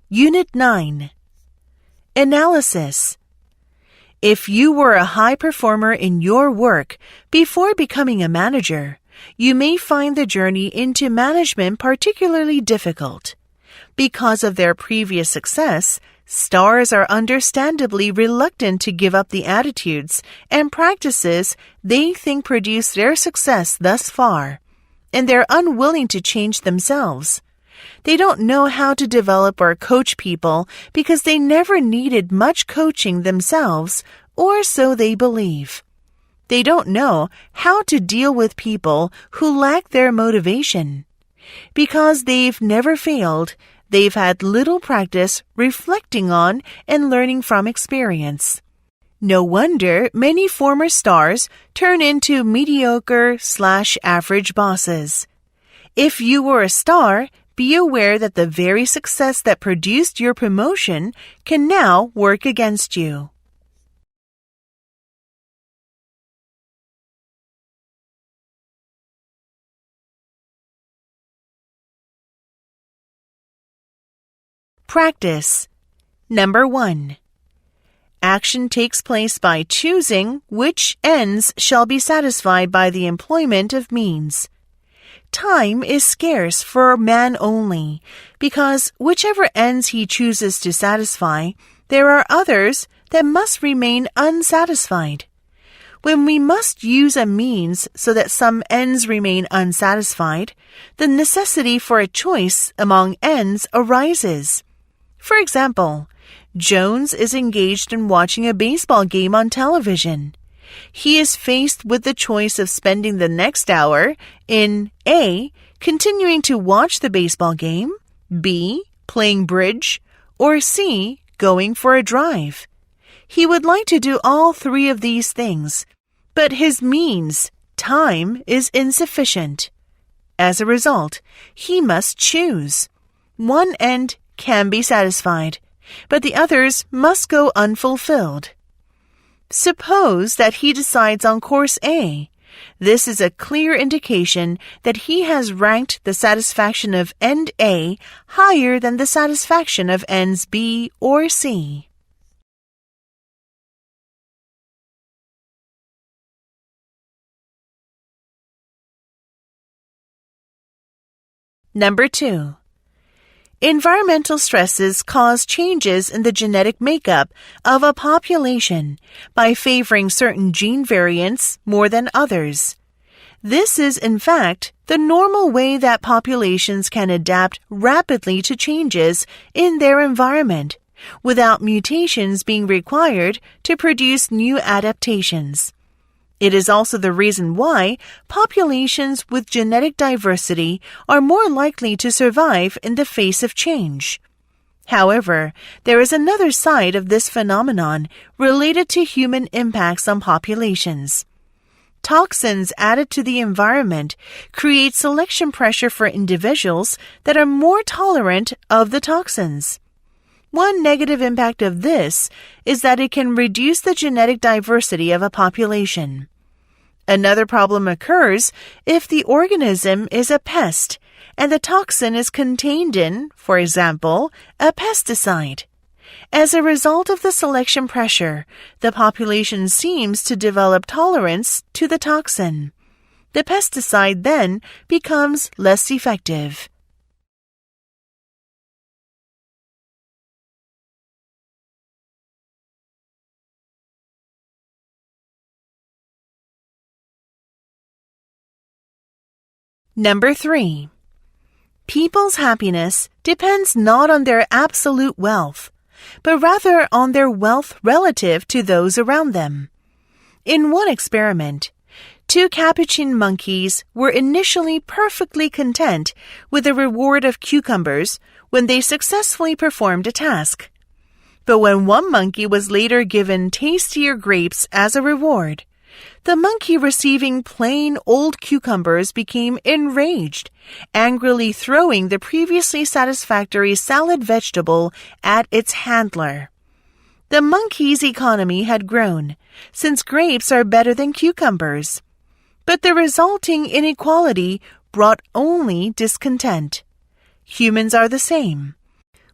Unit 9. Analysis. If you were a high performer in your work before becoming a manager, you may find the journey into management particularly difficult. Because of their previous success, stars are understandably reluctant to give up the attitudes and practices they think produced their success thus far, and they're unwilling to change themselves. They don't know how to develop or coach people because they never needed much coaching themselves, or so they believe. They don't know how to deal with people who lack their motivation. Because they've never failed, they've had little practice reflecting on and learning from experience. No wonder many former stars turn into mediocre/average bosses. If you were a star, be aware that the very success that produced your promotion can now work against you. Practice. Number 1. Action takes place by choosing which ends shall be satisfied by the employment of means. Time is scarce for man only, because whichever ends he chooses to satisfy, there are others that must remain unsatisfied. When we must use a means so that some ends remain unsatisfied, the necessity for a choice among ends arises. For example, Jones is engaged in watching a baseball game on television. He is faced with the choice of spending the next hour in A. continuing to watch the baseball game, B. playing bridge, or C. going for a drive. He would like to do all three of these things, but his means, time, is insufficient. As a result, he must choose. One end can be satisfied, but the others must go unfulfilled. Suppose that he decides on course A. This is a clear indication that he has ranked the satisfaction of end A higher than the satisfaction of ends B or C. Number 2. Environmental stresses cause changes in the genetic makeup of a population by favoring certain gene variants more than others. This is, in fact, the normal way that populations can adapt rapidly to changes in their environment, without mutations being required to produce new adaptations. It is also the reason why populations with genetic diversity are more likely to survive in the face of change. However, there is another side of this phenomenon related to human impacts on populations. Toxins added to the environment create selection pressure for individuals that are more tolerant of the toxins. One negative impact of this is that it can reduce the genetic diversity of a population. Another problem occurs if the organism is a pest and the toxin is contained in, for example, a pesticide. As a result of the selection pressure, the population seems to develop tolerance to the toxin. The pesticide then becomes less effective. Number 3. People's happiness depends not on their absolute wealth, but rather on their wealth relative to those around them. In one experiment, 2 capuchin monkeys were initially perfectly content with the reward of cucumbers when they successfully performed a task. But when one monkey was later given tastier grapes as a reward, the monkey receiving plain old cucumbers became enraged, angrily throwing the previously satisfactory salad vegetable at its handler. The monkey's economy had grown, since grapes are better than cucumbers. But the resulting inequality brought only discontent. Humans are the same.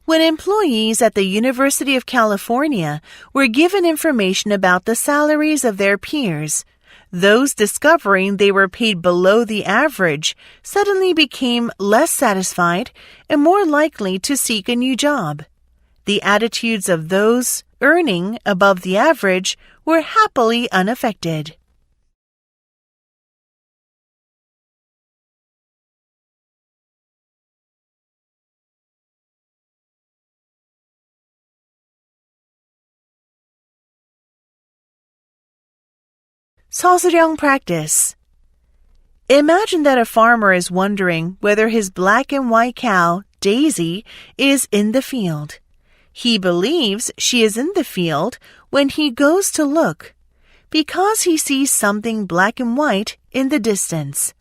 When employees at the University of California were given information about the salaries of their peers, those discovering they were paid below the average suddenly became less satisfied and more likely to seek a new job. The attitudes of those earning above the average were happily unaffected. 서술형 practice. Imagine that a farmer is wondering whether his black and white cow, Daisy, is in the field. He believes she is in the field when he goes to look, because he sees something black and white in the distance.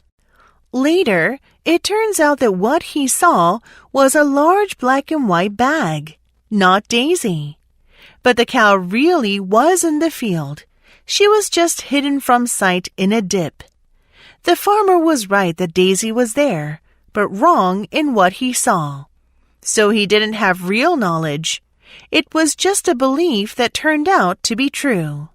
Later, it turns out that what he saw was a large black and white bag, not Daisy. But the cow really was in the field. She was just hidden from sight in a dip. The farmer was right that Daisy was there, but wrong in what he saw. So he didn't have real knowledge. It was just a belief that turned out to be true.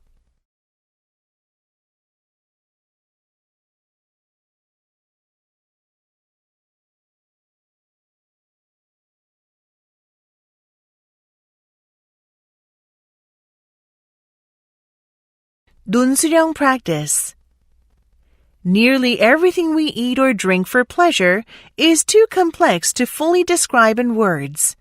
논술형 practice. Nearly everything we eat or drink for pleasure is too complex to fully describe in words.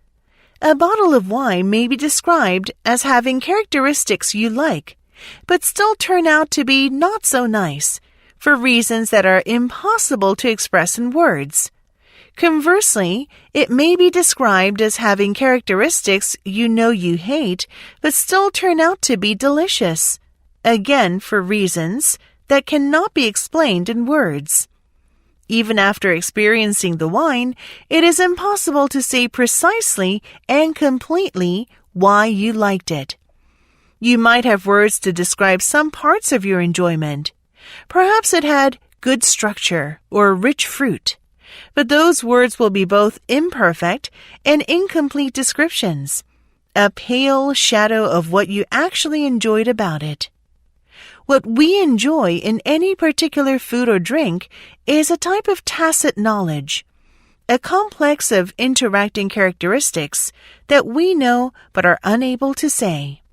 A bottle of wine may be described as having characteristics you like, but still turn out to be not so nice, for reasons that are impossible to express in words. Conversely, it may be described as having characteristics you know you hate, but still turn out to be delicious. Again, for reasons that cannot be explained in words. Even after experiencing the wine, it is impossible to say precisely and completely why you liked it. You might have words to describe some parts of your enjoyment. Perhaps it had good structure or rich fruit. But those words will be both imperfect and incomplete descriptions, a pale shadow of what you actually enjoyed about it. What we enjoy in any particular food or drink is a type of tacit knowledge, a complex of interacting characteristics that we know but are unable to say.